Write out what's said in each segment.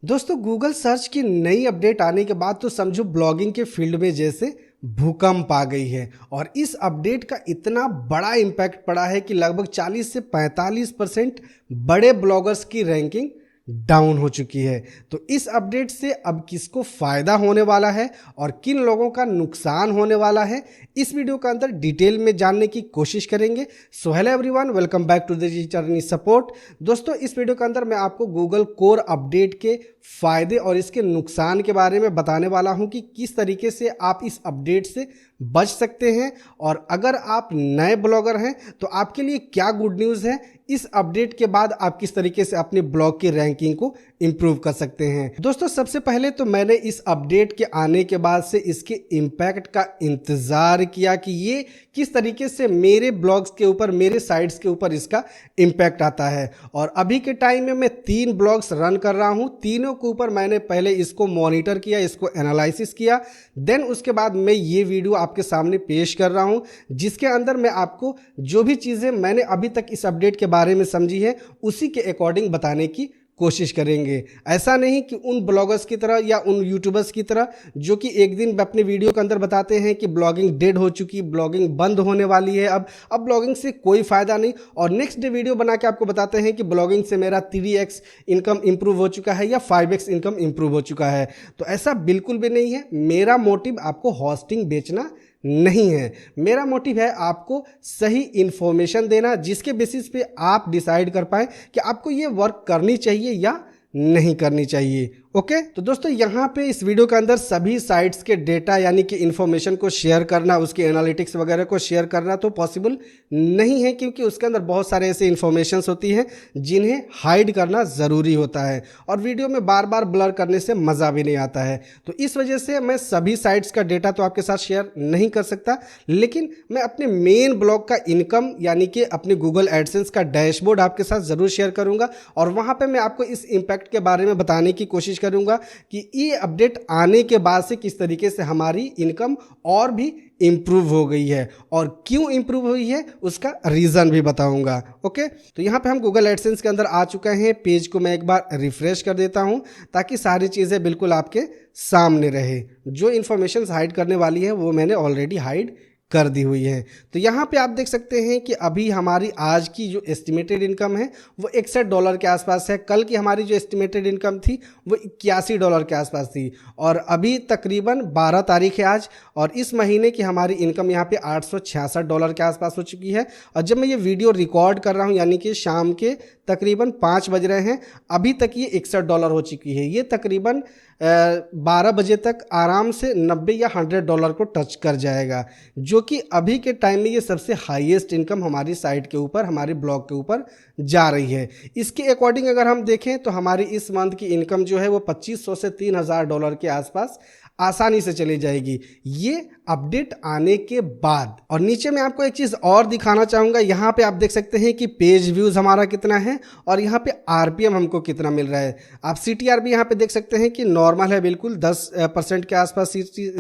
दोस्तों Google search की नई अपडेट आने के बाद तो समझो ब्लॉगिंग के फील्ड में जैसे भूकंप आ गई है। और इस अपडेट का इतना बड़ा इम्पैक्ट पड़ा है कि लगभग 40 से 45% बड़े ब्लॉगर्स की रैंकिंग डाउन हो चुकी है। तो इस अपडेट से अब किसको फायदा होने वाला है और किन लोगों का नुकसान होने वाला है, इस वीडियो के अंदर डिटेल में जानने की कोशिश करेंगे। So hello everyone, welcome back to the journey support. दोस्तों इस वीडियो के अंदर मैं आपको गूगल कोर अपडेट के फायदे और इसके नुकसान के बारे में बताने वाला हूं कि किस तरीके से आप इस अपडेट से बच सकते हैं। और अगर आप नए ब्लॉगर हैं तो आपके लिए क्या गुड न्यूज़ है, इस अपडेट के बाद आप किस तरीके से अपने ब्लॉग की रैंकिंग को इंप्रूव कर सकते हैं। दोस्तों सबसे पहले तो मैंने इस अपडेट के आने के बाद से इसके इम्पैक्ट का इंतज़ार किया कि ये किस तरीके से मेरे ब्लॉग्स के ऊपर, मेरे साइट्स के ऊपर इसका इम्पैक्ट आता है। और अभी के टाइम में मैं 3 ब्लॉग्स रन कर रहा हूँ, तीनों के ऊपर मैंने पहले इसको मॉनिटर किया, इसको एनालिसिस किया, देन उसके बाद मैं ये वीडियो आपके सामने पेश कर रहा हूँ जिसके अंदर मैं आपको जो भी चीज़ें मैंने अभी तक इस अपडेट के बारे में समझी है उसी के अकॉर्डिंग बताने की कोशिश करेंगे। ऐसा नहीं कि उन ब्लॉगर्स की तरह या उन यूट्यूबर्स की तरह जो कि एक दिन अपने वीडियो के अंदर बताते हैं कि ब्लॉगिंग डेड हो चुकी, ब्लॉगिंग बंद होने वाली है, अब ब्लॉगिंग से कोई फ़ायदा नहीं, और नेक्स्ट डे वीडियो बना के आपको बताते हैं कि ब्लॉगिंग से मेरा 3x इनकम इंप्रूव हो चुका है या 5x इनकम इंप्रूव हो चुका है। तो ऐसा बिल्कुल भी नहीं है। मेरा मोटिव आपको होस्टिंग बेचना नहीं है, मेरा मोटिव है आपको सही इंफॉर्मेशन देना जिसके बेसिस पे आप डिसाइड कर पाए कि आपको ये वर्क करनी चाहिए या नहीं करनी चाहिए। ओके तो दोस्तों यहाँ पे इस वीडियो के अंदर सभी साइट्स के डेटा यानी कि इंफॉर्मेशन को शेयर करना, उसके एनालिटिक्स वगैरह को शेयर करना तो पॉसिबल नहीं है, क्योंकि उसके अंदर बहुत सारे ऐसे इंफॉर्मेशंस होती हैं जिन्हें हाइड करना ज़रूरी होता है और वीडियो में बार बार ब्लर करने से मज़ा भी नहीं आता है। तो इस वजह से मैं सभी साइट्स का डेटा तो आपके साथ शेयर नहीं कर सकता, लेकिन मैं अपने मेन ब्लॉग का इनकम यानी कि अपने गूगल एडसेंस का डैशबोर्ड आपके साथ ज़रूर शेयर करूँगा और वहाँ पर मैं आपको इस इम्पैक्ट के बारे में बताने की कोशिश करूंगा कि ये अपडेट आने के बाद से किस तरीके से हमारी इनकम और भी इंप्रूव हो गई है और क्यों इंप्रूव हुई है उसका रीज़न भी बताऊंगा। ओके तो यहाँ पे हम गूगल एडसेंस के अंदर आ चुके हैं। पेज को मैं एक बार रिफ्रेश कर देता हूँ ताकि सारी चीज़ें बिल्कुल आपके सामने रहे। जो इन्फॉर्मेशन हाइड करने वाली है वो मैंने ऑलरेडी हाइड कर दी हुई है। तो यहाँ पे आप देख सकते हैं कि अभी हमारी आज की जो एस्टिमेटेड इनकम है वो $61 के आसपास है। कल की हमारी जो एस्टिमेटेड इनकम थी वो $81 के आसपास थी और अभी तकरीबन 12 तारीख है आज, और इस महीने की हमारी इनकम यहाँ पे $866 के आसपास हो चुकी है। और जब मैं ये वीडियो रिकॉर्ड कर रहा हूँ यानी कि शाम के तकरीबन 5 बज रहे हैं, अभी तक ये $61 हो चुकी है। ये तकरीबन 12 बजे तक आराम से 90 या $100 को टच कर जाएगा, जो कि अभी के टाइम में ये सबसे हाईएस्ट इनकम हमारी साइट के ऊपर, हमारे ब्लॉग के ऊपर जा रही है। इसके अकॉर्डिंग अगर हम देखें तो हमारी इस मंथ की इनकम जो है वो $2500 से $3000 के आसपास आसानी से चली जाएगी ये अपडेट आने के बाद। और नीचे मैं आपको एक चीज़ और दिखाना चाहूँगा। यहाँ पे आप देख सकते हैं कि पेज व्यूज़ हमारा कितना है और यहाँ पे आरपीएम हमको कितना मिल रहा है। आप सीटीआर भी यहाँ पे देख सकते हैं कि नॉर्मल है, बिल्कुल 10% के आसपास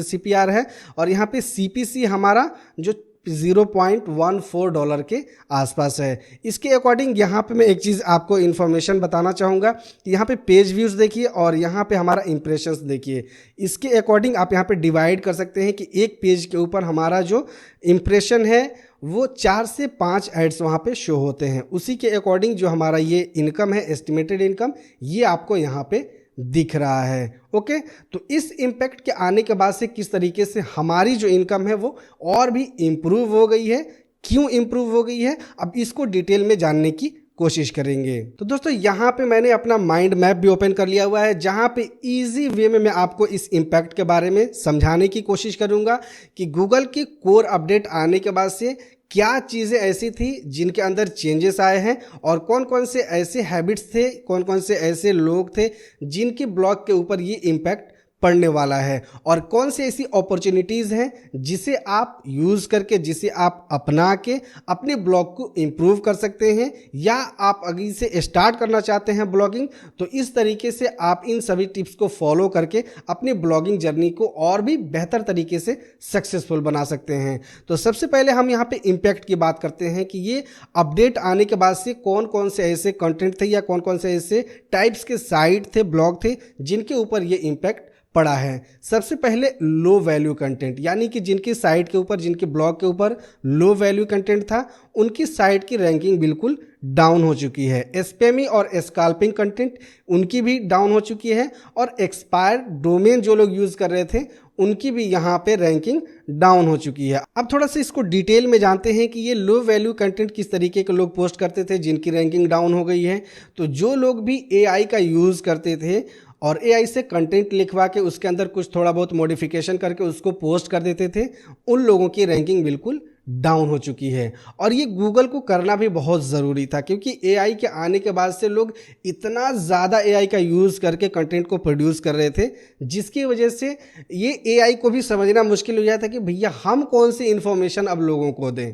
सीपीआर है, और यहाँ पे सीपीसी हमारा जो $0.14 के आसपास है। इसके अकॉर्डिंग यहाँ पे मैं एक चीज़ आपको इन्फॉर्मेशन बताना चाहूँगा कि यहाँ पे पेज व्यूज़ देखिए और यहाँ पे हमारा इम्प्रेशंस देखिए। इसके अकॉर्डिंग आप यहाँ पे डिवाइड कर सकते हैं कि एक पेज के ऊपर हमारा जो इम्प्रेशन है वो 4 से 5 एड्स वहाँ पे शो होते हैं। उसी के अकॉर्डिंग जो हमारा ये इनकम है, एस्टिमेटेड इनकम, ये आपको यहाँ पे दिख रहा है। ओके तो इस इम्पैक्ट के आने के बाद से किस तरीके से हमारी जो इनकम है वो और भी इम्प्रूव हो गई है, क्यों इम्प्रूव हो गई है, अब इसको डिटेल में जानने की कोशिश करेंगे। तो दोस्तों यहाँ पे मैंने अपना माइंड मैप भी ओपन कर लिया हुआ है जहाँ पे इजी वे में मैं आपको इस इम्पैक्ट के बारे में समझाने की कोशिश करूँगा कि गूगल की कोर अपडेट आने के बाद से क्या चीज़ें ऐसी थी जिनके अंदर चेंजेस आए हैं और कौन कौन से ऐसे हैबिट्स थे, कौन कौन से ऐसे लोग थे जिनके ब्लॉग के ऊपर ये इम्पैक्ट पड़ने वाला है और कौन सी ऐसी अपॉर्चुनिटीज़ हैं जिसे आप यूज़ करके, जिसे आप अपना के अपने ब्लॉग को इम्प्रूव कर सकते हैं, या आप अभी से स्टार्ट करना चाहते हैं ब्लॉगिंग, तो इस तरीके से आप इन सभी टिप्स को फॉलो करके अपनी ब्लॉगिंग जर्नी को और भी बेहतर तरीके से सक्सेसफुल बना सकते हैं। तो सबसे पहले हम यहाँ पे इम्पैक्ट की बात करते हैं कि ये अपडेट आने के बाद से कौन कौन से ऐसे कंटेंट थे या कौन कौन से ऐसे टाइप्स के साइट थे, ब्लॉग थे, जिनके ऊपर ये इम्पैक्ट पड़ा है। सबसे पहले लो वैल्यू कंटेंट, यानी कि जिनकी साइट के ऊपर, जिनके ब्लॉग के ऊपर लो वैल्यू कंटेंट था, उनकी साइट की रैंकिंग बिल्कुल डाउन हो चुकी है। स्पैमी और स्कैल्पिंग कंटेंट, उनकी भी डाउन हो चुकी है। और एक्सपायर्ड डोमेन जो लोग यूज़ कर रहे थे, उनकी भी यहाँ पे रैंकिंग डाउन हो चुकी है। अब थोड़ा सा इसको डिटेल में जानते हैं कि ये लो वैल्यू कंटेंट किस तरीके के लोग पोस्ट करते थे जिनकी रैंकिंग डाउन हो गई है। तो जो लोग भी एआई का यूज़ करते थे और एआई से कंटेंट लिखवा के उसके अंदर कुछ थोड़ा बहुत मॉडिफिकेशन करके उसको पोस्ट कर देते थे, उन लोगों की रैंकिंग बिल्कुल डाउन हो चुकी है। और ये गूगल को करना भी बहुत ज़रूरी था, क्योंकि एआई के आने के बाद से लोग इतना ज़्यादा एआई का यूज़ करके कंटेंट को प्रोड्यूस कर रहे थे, जिसकी वजह से ये एआई को भी समझना मुश्किल हो जाता था कि भैया हम कौन सी इन्फॉर्मेशन अब लोगों को दें।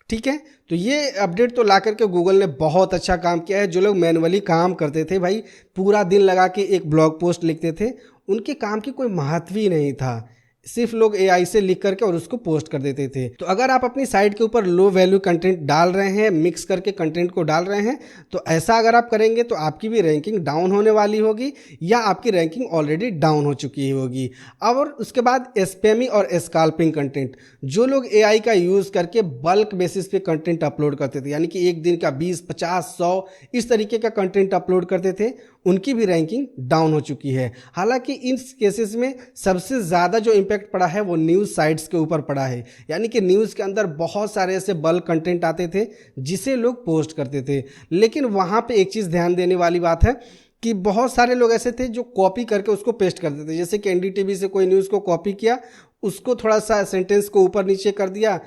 ठीक है, तो ये अपडेट तो ला करके गूगल ने बहुत अच्छा काम किया है। जो लोग मैनुअली काम करते थे भाई, पूरा दिन लगा के एक ब्लॉग पोस्ट लिखते थे, उनके काम की कोई महत्व ही नहीं था, सिर्फ लोग एआई से लिख करके और उसको पोस्ट कर देते थे। तो अगर आप अपनी साइट के ऊपर लो वैल्यू कंटेंट डाल रहे हैं, मिक्स करके कंटेंट को डाल रहे हैं, तो ऐसा अगर आप करेंगे तो आपकी भी रैंकिंग डाउन होने वाली होगी, या आपकी रैंकिंग ऑलरेडी डाउन हो चुकी होगी। और उसके बाद स्पैमी और स्कैल्पिंग कंटेंट, जो लोग एआई का यूज़ करके बल्क बेसिस पे कंटेंट अपलोड करते थे, यानी कि एक दिन का 20, 50, 100 इस तरीके का कंटेंट अपलोड करते थे, उनकी भी रैंकिंग डाउन हो चुकी है। हालांकि इन केसेस में सबसे ज़्यादा जो इम्पैक्ट पड़ा है वो न्यूज़ साइट्स के ऊपर पड़ा है, यानी कि न्यूज़ के अंदर बहुत सारे ऐसे बल्क कंटेंट आते थे जिसे लोग पोस्ट करते थे। लेकिन वहाँ पे एक चीज़ ध्यान देने वाली बात है कि बहुत सारे लोग ऐसे थे जो कॉपी करके उसको पेस्ट करते थे। जैसे कि एनडीटीवी से कोई न्यूज़ को कॉपी किया, उसको थोड़ा सा सेंटेंस को ऊपर नीचे कर दिया,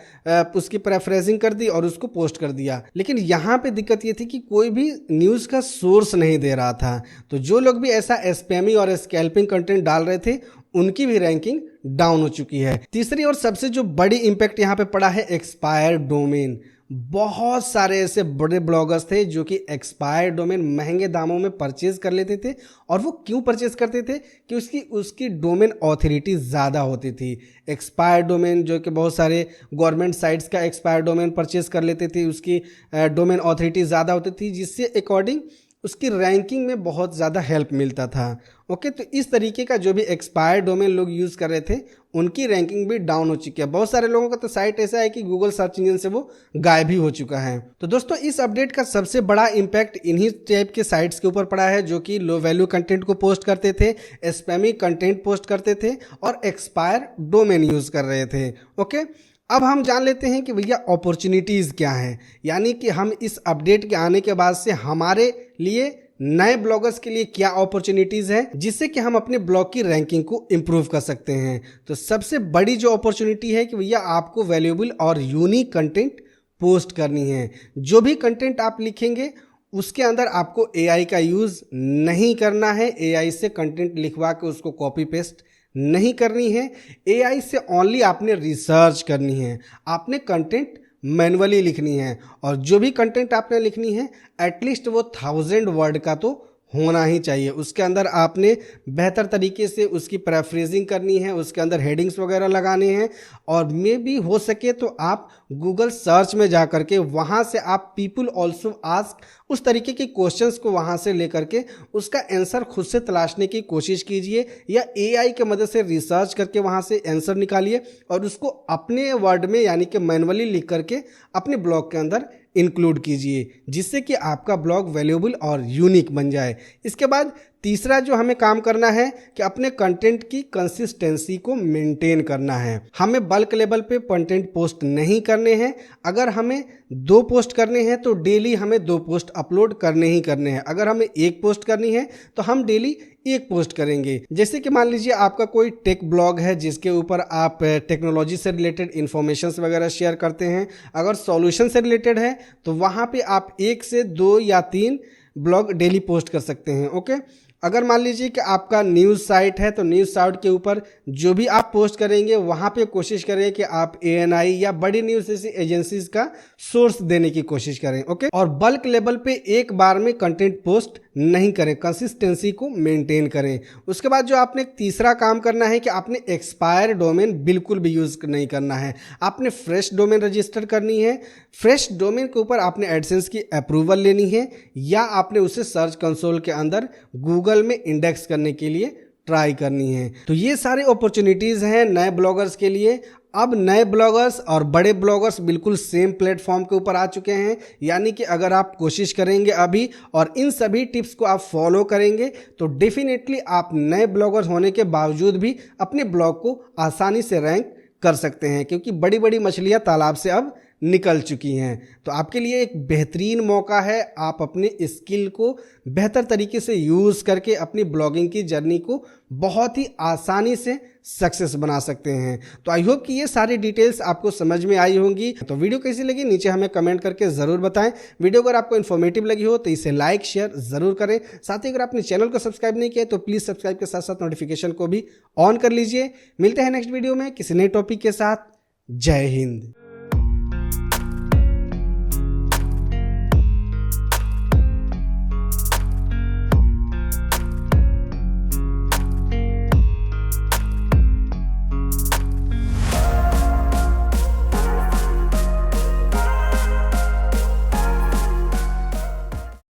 उसकी पैराफ्रेजिंग कर दी और उसको पोस्ट कर दिया। लेकिन यहाँ पे दिक्कत ये थी कि कोई भी न्यूज़ का सोर्स नहीं दे रहा था। तो जो लोग भी ऐसा स्पैमी और स्कैल्पिंग कंटेंट डाल रहे थे, उनकी भी रैंकिंग डाउन हो चुकी है। तीसरी और सबसे जो बड़ी इंपैक्ट यहाँ पे पड़ा है एक्सपायर्ड डोमेन। बहुत सारे ऐसे बड़े ब्लॉगर्स थे जो कि एक्सपायर्ड डोमेन महंगे दामों में परचेज कर लेते थे। और वो क्यों परचेज करते थे कि उसकी डोमेन ऑथोरिटी ज़्यादा होती थी। एक्सपायर्ड डोमेन जो कि बहुत सारे गवर्नमेंट साइट्स का एक्सपायर्ड डोमेन परचेज कर लेते थे, उसकी डोमेन ऑथोरिटी ज़्यादा होती थी, जिससे अकॉर्डिंग उसकी रैंकिंग में बहुत ज़्यादा हेल्प मिलता था। ओके, तो इस तरीके का जो भी एक्सपायर्ड डोमेन लोग यूज़ कर रहे थे, उनकी रैंकिंग भी डाउन हो चुकी है। बहुत सारे लोगों का तो साइट ऐसा है कि गूगल सर्च इंजन से वो गायब ही हो चुका है। तो दोस्तों, इस अपडेट का सबसे बड़ा इम्पैक्ट इन्हीं टाइप के साइट्स के ऊपर पड़ा है जो कि लो वैल्यू कंटेंट को पोस्ट करते थे, स्पैमी कंटेंट पोस्ट करते थे और एक्सपायर डोमेन यूज़ कर रहे थे। ओके, अब हम जान लेते हैं कि भैया अपॉर्चुनिटीज़ क्या हैं, यानी कि हम इस अपडेट के आने के बाद से हमारे लिए, नए ब्लॉगर्स के लिए क्या अपॉर्चुनिटीज़ है जिससे कि हम अपने ब्लॉग की रैंकिंग को इम्प्रूव कर सकते हैं। तो सबसे बड़ी जो अपॉर्चुनिटी है कि भैया आपको वैल्यूएबल और यूनिक कंटेंट पोस्ट करनी है। जो भी कंटेंट आप लिखेंगे उसके अंदर आपको एआई का यूज़ नहीं करना है, एआई से कंटेंट लिखवा के उसको कॉपी पेस्ट नहीं करनी है। एआई से ओनली आपने रिसर्च करनी है, आपने कंटेंट मैनुअली लिखनी है, और जो भी कंटेंट आपने लिखनी है एटलीस्ट वो 1000 वर्ड का तो होना ही चाहिए। उसके अंदर आपने बेहतर तरीके से उसकी पैराफ्रेजिंग करनी है, उसके अंदर हेडिंग्स वगैरह लगाने हैं, और मे भी हो सके तो आप गूगल सर्च में जा करके वहाँ से आप पीपल ऑल्सो आस्क उस तरीके के क्वेश्चंस को वहाँ से लेकर के उसका आंसर खुद से तलाशने की कोशिश कीजिए, या एआई के मदद से रिसर्च करके वहाँ से आंसर निकालिए और उसको अपने वर्ड में यानी कि मैनुअली लिख करके अपने ब्लॉग के अंदर इंक्लूड कीजिए, जिससे कि आपका ब्लॉग वैल्यूएबल और यूनिक बन जाए। इसके बाद तीसरा जो हमें काम करना है कि अपने कंटेंट की कंसिस्टेंसी को मेंटेन करना है। हमें बल्क लेवल पे कंटेंट पोस्ट नहीं करने हैं। अगर हमें 2 पोस्ट करने हैं तो डेली हमें 2 पोस्ट अपलोड करने ही करने हैं। अगर हमें 1 पोस्ट करनी है तो हम डेली 1 पोस्ट करेंगे। जैसे कि मान लीजिए आपका कोई टेक ब्लॉग है जिसके ऊपर आप टेक्नोलॉजी से रिलेटेड इन्फॉर्मेशंस वगैरह शेयर करते हैं। अगर सॉल्यूशन से रिलेटेड है तो वहाँ पे आप 1 से 2 या 3 ब्लॉग डेली पोस्ट कर सकते हैं। ओके, अगर मान लीजिए कि आपका न्यूज़ साइट है तो न्यूज़ साइट के ऊपर जो भी आप पोस्ट करेंगे वहाँ पे कोशिश करें कि आप ANI या बड़ी न्यूज़ जैसी एजेंसीज का सोर्स देने की कोशिश करें। ओके, और बल्क लेवल पे एक बार में कंटेंट पोस्ट नहीं करें, कंसिस्टेंसी को मेंटेन करें। उसके बाद जो आपने तीसरा काम करना है कि आपने एक्सपायर डोमेन बिल्कुल भी यूज़ नहीं करना है, आपने फ्रेश डोमेन रजिस्टर करनी है। फ्रेश डोमेन के ऊपर आपने एडसेंस की अप्रूवल लेनी है या आपने उसे सर्च कंसोल के अंदर गूगल में इंडेक्स करने के लिए ट्राई करनी है। तो ये सारे अपॉर्चुनिटीज़ हैं नए ब्लॉगर्स के लिए। अब नए ब्लॉगर्स और बड़े ब्लॉगर्स बिल्कुल सेम प्लेटफॉर्म के ऊपर आ चुके हैं, यानी कि अगर आप कोशिश करेंगे अभी और इन सभी टिप्स को आप फॉलो करेंगे तो डेफिनेटली आप नए ब्लॉगर्स होने के बावजूद भी अपने ब्लॉग को आसानी से रैंक कर सकते हैं, क्योंकि बड़ी बड़ी मछलियां तालाब से अब निकल चुकी हैं। तो आपके लिए एक बेहतरीन मौका है, आप अपनी स्किल को बेहतर तरीके से यूज़ करके अपनी ब्लॉगिंग की जर्नी को बहुत ही आसानी से सक्सेस बना सकते हैं। तो आई होप कि ये सारी डिटेल्स आपको समझ में आई होंगी। तो वीडियो कैसी लगी नीचे हमें कमेंट करके ज़रूर बताएं। वीडियो अगर आपको इन्फॉर्मेटिव लगी हो तो इसे लाइक शेयर ज़रूर करें। साथ ही अगर आपने चैनल को सब्सक्राइब नहीं किया तो प्लीज़ सब्सक्राइब के साथ साथ नोटिफिकेशन को भी ऑन कर लीजिए। मिलते हैं नेक्स्ट वीडियो में किसी नए टॉपिक के साथ। जय हिंद।